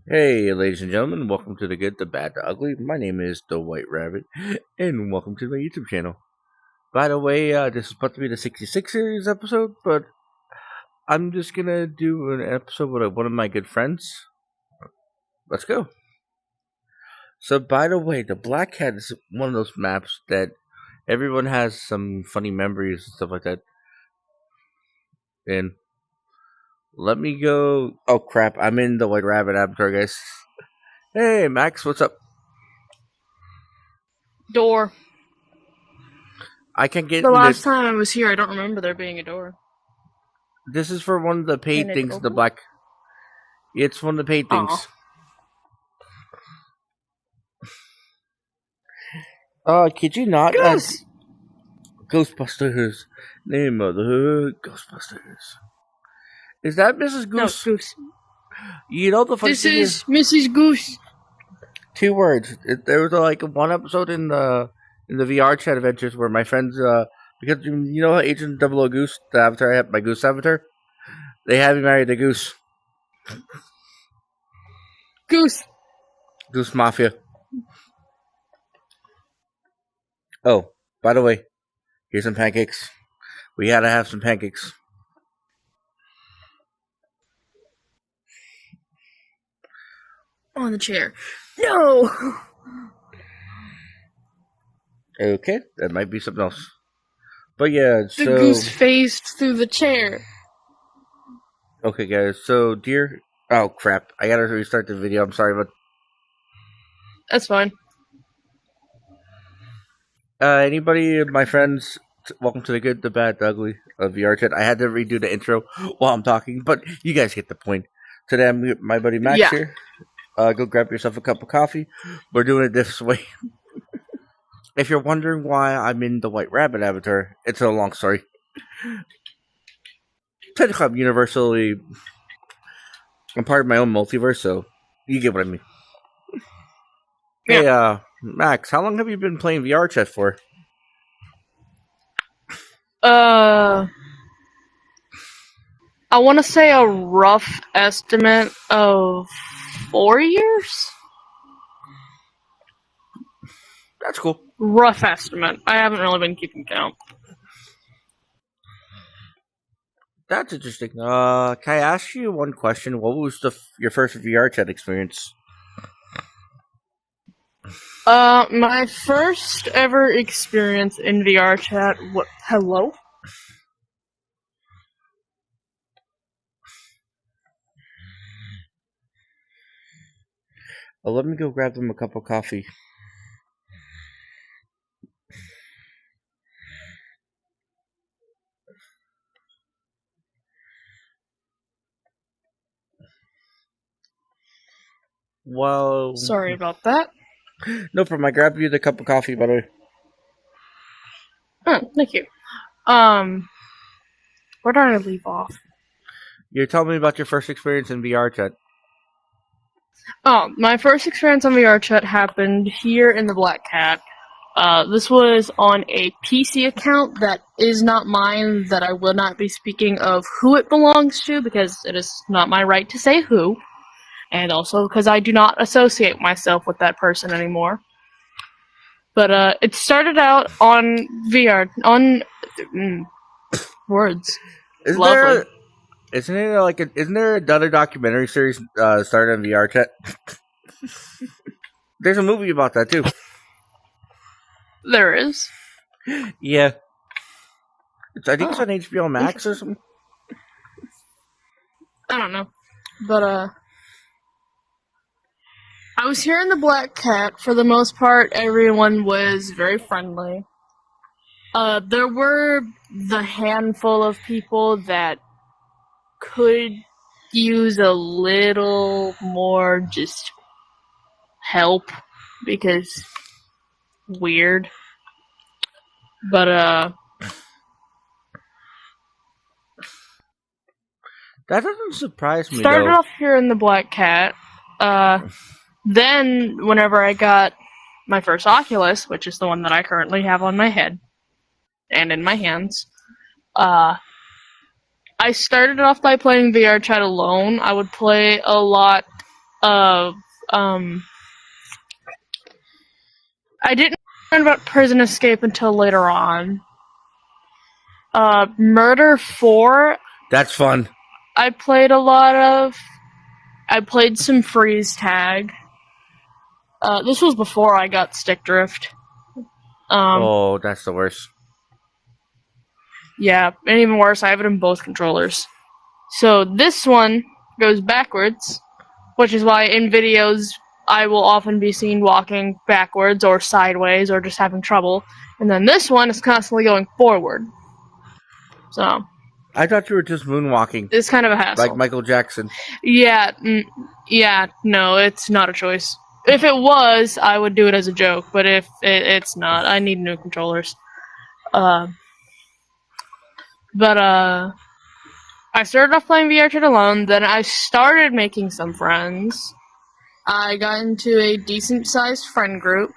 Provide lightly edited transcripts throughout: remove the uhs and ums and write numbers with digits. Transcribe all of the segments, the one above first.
Hey, ladies and gentlemen, welcome to the Good, the Bad, the Ugly. My name is the White Rabbit, and welcome to my YouTube channel. By the way, this is supposed to be the 66 series episode, but I'm just gonna do an episode with one of my good friends. Let's go. So, by the way, the Black Cat is one of those maps that everyone has some funny memories and stuff like that. And let me go. Oh crap! I'm in the White Rabbit avatar, guys. Hey, Max, what's up? Door. I can't get The in last this. time I was here, I don't remember there being a door. This is for one of the paid Can it things. The open? black. It's one of the paid things. Kid you not? Goose! Ghostbusters. Name of the hood. Ghostbusters. Is that Mrs. No, Goose? Goose. You know the funny This thing is Mrs. Goose. 2 words. There was like one episode in the VRChat adventures where my friends because you know Agent 00 Goose, the avatar I have, my Goose avatar, they had me marry the Goose. Goose. Goose Mafia. Oh, by the way, here's some pancakes. We gotta have some pancakes. On the chair. No! Okay, that might be something else. But yeah, The goose phased through the chair. Okay, guys, so dear... Oh, crap. I gotta restart the video. I'm sorry, but... That's fine. Anybody, my friends, welcome to the Good, the Bad, the Ugly of VRChat. I had to redo the intro while I'm talking, but you guys get the point. Today, I'm with my buddy Max here. Go grab yourself a cup of coffee. We're doing it this way. If you're wondering why I'm in the White Rabbit avatar, it's a long story. Technically, I'm universally... I'm part of my own multiverse, so you get what I mean. Yeah. Hey, Max, how long have you been playing VRChat for? I want to say a rough estimate of 4 years? That's cool. Rough estimate. I haven't really been keeping count. That's interesting. Can I ask you one question? What was your first VRChat experience? My first ever experience in VRChat. Hello? Let me go grab them a cup of coffee. Well... Sorry about that. No problem. I grabbed you the cup of coffee, by the way. Oh, thank you. Where did I leave off? You're telling me about your first experience in VRChat. Oh, my first experience on VRChat happened here in the Black Cat. This was on a PC account that is not mine, that I will not be speaking of who it belongs to, because it is not my right to say who. And also because I do not associate myself with that person anymore. But, it started out on VR, words. Lovely. Isn't there another documentary series started on VRChat? There's a movie about that too. There is. Yeah. I think it's on HBO Max or something. I don't know. But, I was here in the Black Cat. For the most part, everyone was very friendly. There were the handful of people that could use a little more just help, because weird. But, that doesn't surprise me, started though. off here in the Black Cat. Then, whenever I got my first Oculus, which is the one that I currently have on my head and in my hands, I started off by playing VRChat alone. I would play a lot of I didn't learn about Prison Escape until later on. Murder 4, That's fun. I played a lot of. I played some freeze tag. This was before I got stick drift. Oh, that's the worst. Yeah, and even worse, I have it in both controllers. So this one goes backwards, which is why in videos I will often be seen walking backwards or sideways or just having trouble. And then this one is constantly going forward. So I thought you were just moonwalking, it's kind of a hassle. like Michael Jackson. Yeah, no, it's not a choice. If it was, I would do it as a joke, but if it's not, I need new controllers. I started off playing VRChat alone, then I started making some friends. I got into a decent-sized friend group,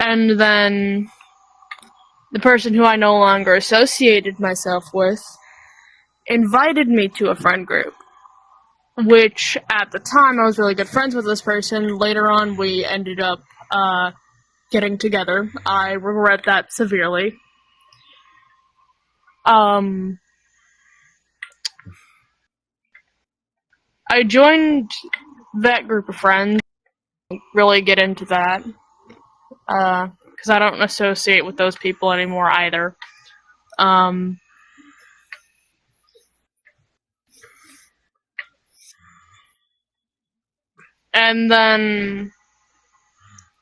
and then the person who I no longer associated myself with invited me to a friend group, which at the time I was really good friends with this person. Later on, we ended up getting together. I regret that severely. I joined that group of friends. Really get into that because I don't associate with those people anymore either. And then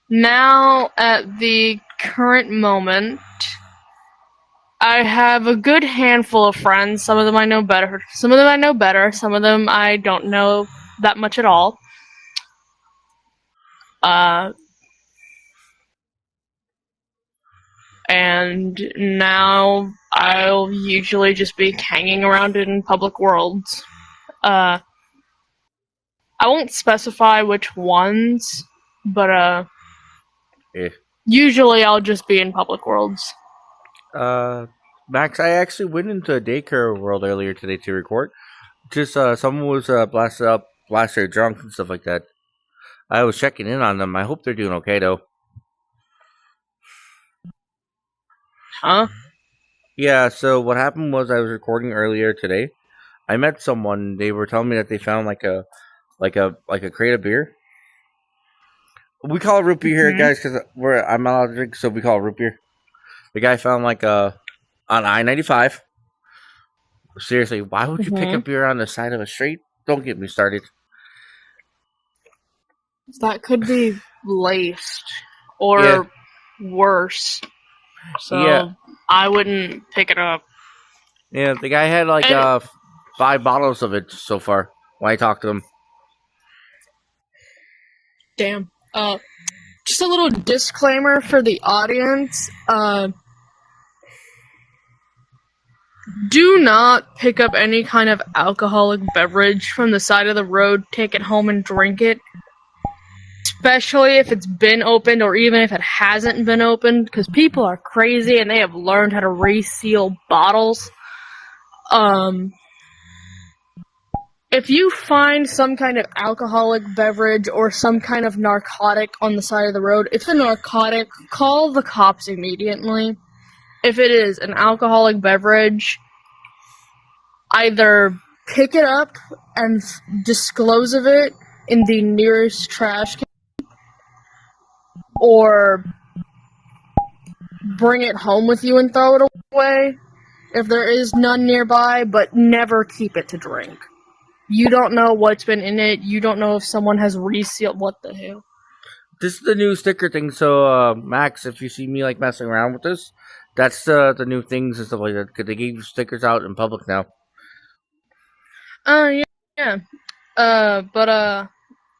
now at the current moment, I have a good handful of friends. Some of them I know better. Some of them I know better. Some of them I don't know that much at all. And now I'll usually just be hanging around in public worlds. I won't specify which ones, but usually I'll just be in public worlds. Max, I actually went into a daycare world earlier today to record. Just someone was blasted drunk and stuff like that. I was checking in on them. I hope they're doing okay though. Huh? Yeah. So what happened was I was recording earlier today. I met someone. They were telling me that they found like a crate of beer. We call it root beer here, guys, because I'm not allowed to drink, so we call it root beer. The guy found like on I-95. Seriously, why would you pick up beer on the side of a street? Don't get me started. That could be laced or worse. So I wouldn't pick it up. Yeah, the guy had like 5 bottles of it so far when I talked to him. Damn. Just a little disclaimer for the audience. Do not pick up any kind of alcoholic beverage from the side of the road, take it home and drink it. Especially if it's been opened or even if it hasn't been opened, because people are crazy and they have learned how to reseal bottles. If you find some kind of alcoholic beverage or some kind of narcotic on the side of the road, if it's a narcotic, call the cops immediately. If it is an alcoholic beverage, either pick it up and dispose of it in the nearest trash can, or bring it home with you and throw it away if there is none nearby, but never keep it to drink. You don't know what's been in it. You don't know if someone has resealed. What the hell? This is the new sticker thing. So, Max, if you see me like messing around with this, that's the new things and stuff like that. Because they gave stickers out in public now. Yeah. But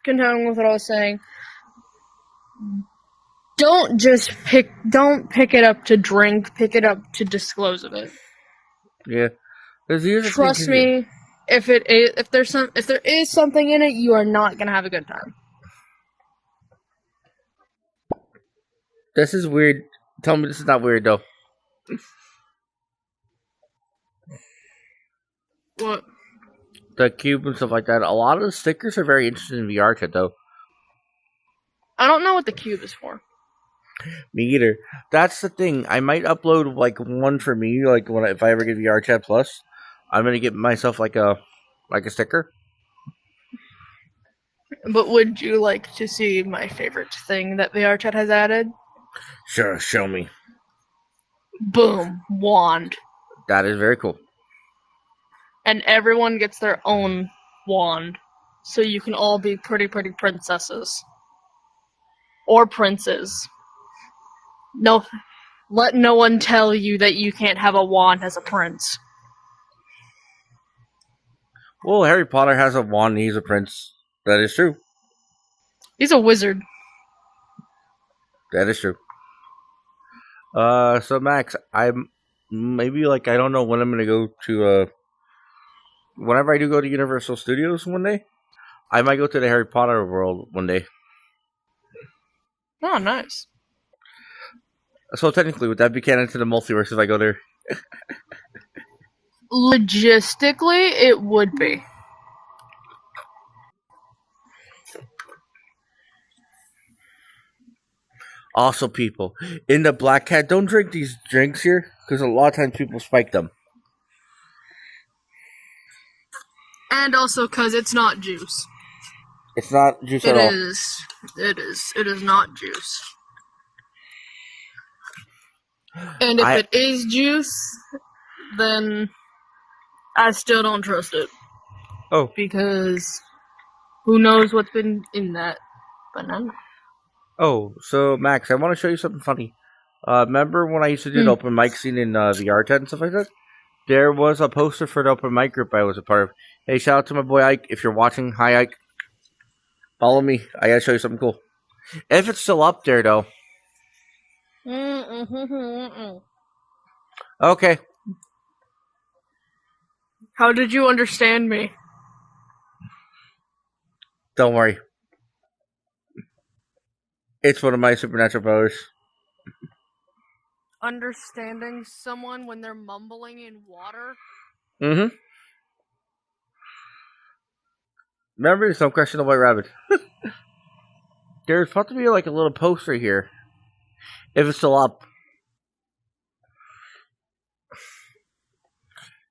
continuing with what I was saying, don't pick it up to drink. Pick it up to dispose of it. Yeah. Trust me. If there is something in it, you are not gonna have a good time. This is weird. Tell me this is not weird though. What? the cube and stuff like that. A lot of the stickers are very interesting in VRChat, though. I don't know what the cube is for. Me either. That's the thing. I might upload like one for me, like if I ever get VRChat Plus, I'm gonna get myself like a sticker. But would you like to see my favorite thing that VRChat has added? Sure, show me. Boom, wand. That is very cool. And everyone gets their own wand, so you can all be pretty princesses. Or princes. No, let no one tell you that you can't have a wand as a prince. Well, Harry Potter has a wand and he's a prince. That is true. He's a wizard. That is true. So Max, I'm maybe I don't know when I'm gonna go to whenever I do go to Universal Studios one day, I might go to the Harry Potter world one day. Oh, nice. So technically, would that be canon to the multiverse if I go there? Logistically, it would be. Also, people in the Black Cat, don't drink these drinks here because a lot of times people spike them. And also because it's not juice. It's not juice at all. It is not juice. And if it is juice, then I still don't trust it. Oh. Because who knows what's been in that banana. Oh, so Max, I want to show you something funny. Remember when I used to do the open mic scene in VRChat and stuff like that? There was a poster for the open mic group I was a part of. Hey, shout out to my boy Ike. If you're watching, hi Ike. Follow me. I gotta show you something cool. If it's still up there, though. Okay. How did you understand me? Don't worry. It's one of my supernatural powers. Understanding someone when they're mumbling in water? Mm-hmm. Remember, there's no question of White Rabbit. There's supposed to be a little poster here. If it's still up.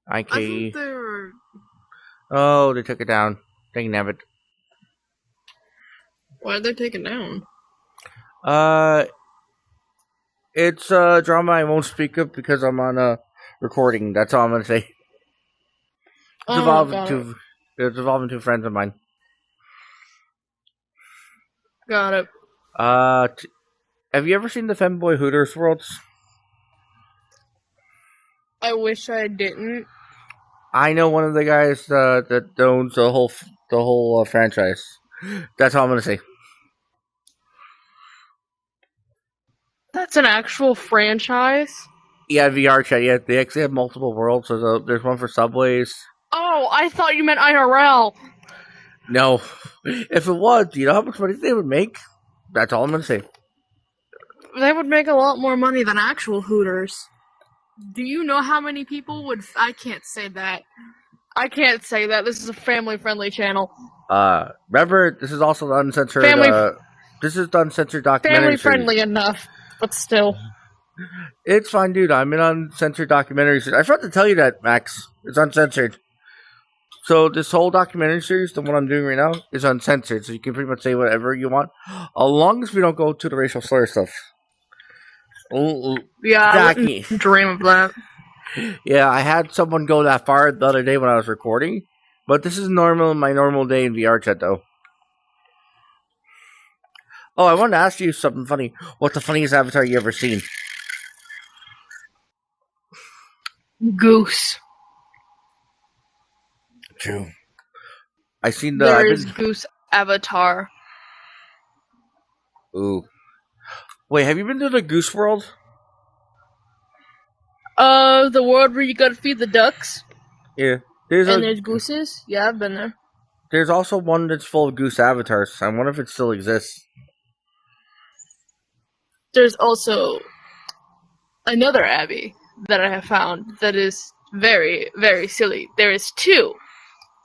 I thought they were... Oh, they took it down. Dang nabbit. Why did they take it down? It's a drama I won't speak of because I'm on a recording. That's all I'm gonna say. It's involving two friends of mine. Got it. Have you ever seen the Femboy Hooters Worlds? I wish I didn't. I know one of the guys that owns the whole franchise. That's all I'm gonna say. That's an actual franchise? Yeah, VRChat. Yeah, they actually have multiple worlds. So there's one for Subways. Oh, I thought you meant IRL. No, if it was, do you know how much money they would make? That's all I'm gonna say. They would make a lot more money than actual Hooters. Do you know how many people would... I can't say that. I can't say that. This is a family-friendly channel. Remember, this is also the uncensored... this is the uncensored documentary Family-friendly series. enough, but still. It's fine, dude. I'm in uncensored documentary series. I forgot to tell you that, Max. It's uncensored. So this whole documentary series, the one I'm doing right now, is uncensored. So you can pretty much say whatever you want. As long as we don't go to the racial slur stuff. Yeah, I wouldn't dream of that. Yeah, I had someone go that far the other day when I was recording, but this is my normal day in VRChat though. Oh, I wanted to ask you something funny. What's the funniest avatar you ever seen? Goose. True. I seen There is Goose Avatar. Ooh. Wait, have you been to the Goose World? The world where you gotta feed the ducks? Yeah. There's gooses? Yeah, I've been there. There's also one that's full of goose avatars. I wonder if it still exists. There's also another abbey that I have found that is very, very silly. There is two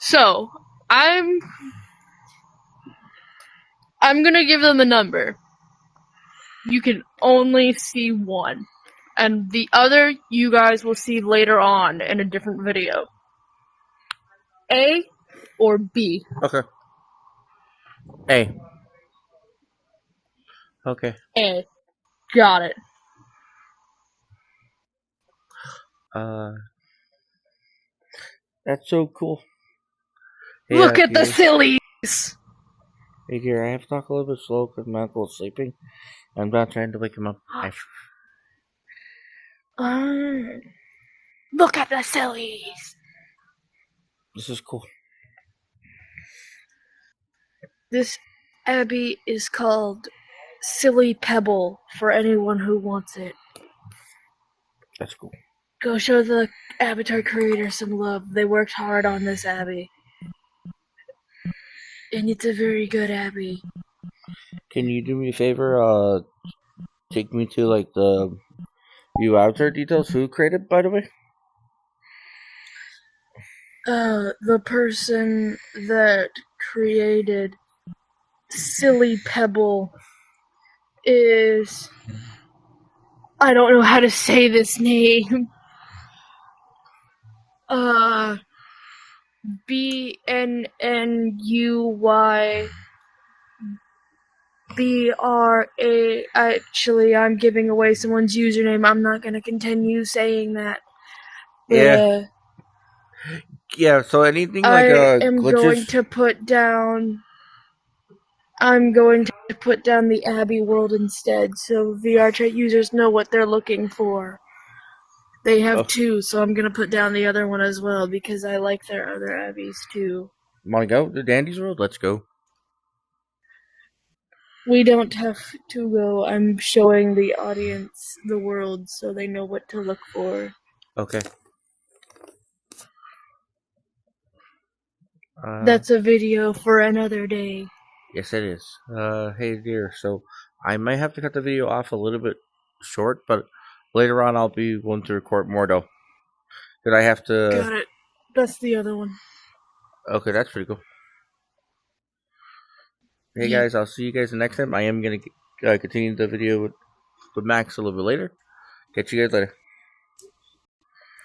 So, I'm gonna give them a number. You can only see one. And the other you guys will see later on in a different video. A or B? Okay. A. Okay. A. Got it. That's so cool. Hey, Look at the Kier. sillies! Hey, Kier, I have to talk a little bit slow because my uncle is sleeping. I'm not trying to wake him up. Look at the sillies! This is cool. This abbey is called Silly Pebble for anyone who wants it. That's cool. Go show the Avatar creator some love. They worked hard on this abbey. And it's a very good abbey. Can you do me a favor? Take me to like the view avatar details. Who created, by the way? The person that created Silly Pebble is... I don't know how to say this name. BNNUYBRA. Actually, I'm giving away someone's username. I'm not gonna continue saying that. But, yeah. So anything like glitches? I'm going to put down the Abbey world instead, so VRChat users know what they're looking for. They have two, so I'm gonna put down the other one as well because I like their other Abbeys too. Want to go to Dandy's World? Let's go. We don't have to go. I'm showing the audience the world so they know what to look for. Okay. That's a video for another day. Yes, it is. Hey, dear. So I might have to cut the video off a little bit short, but later on I'll be willing to record more, though. Did I have to... Got it. That's the other one. Okay, that's pretty cool. Hey, guys, I'll see you guys next time. I am going to continue the video with Max a little bit later. Catch you guys later.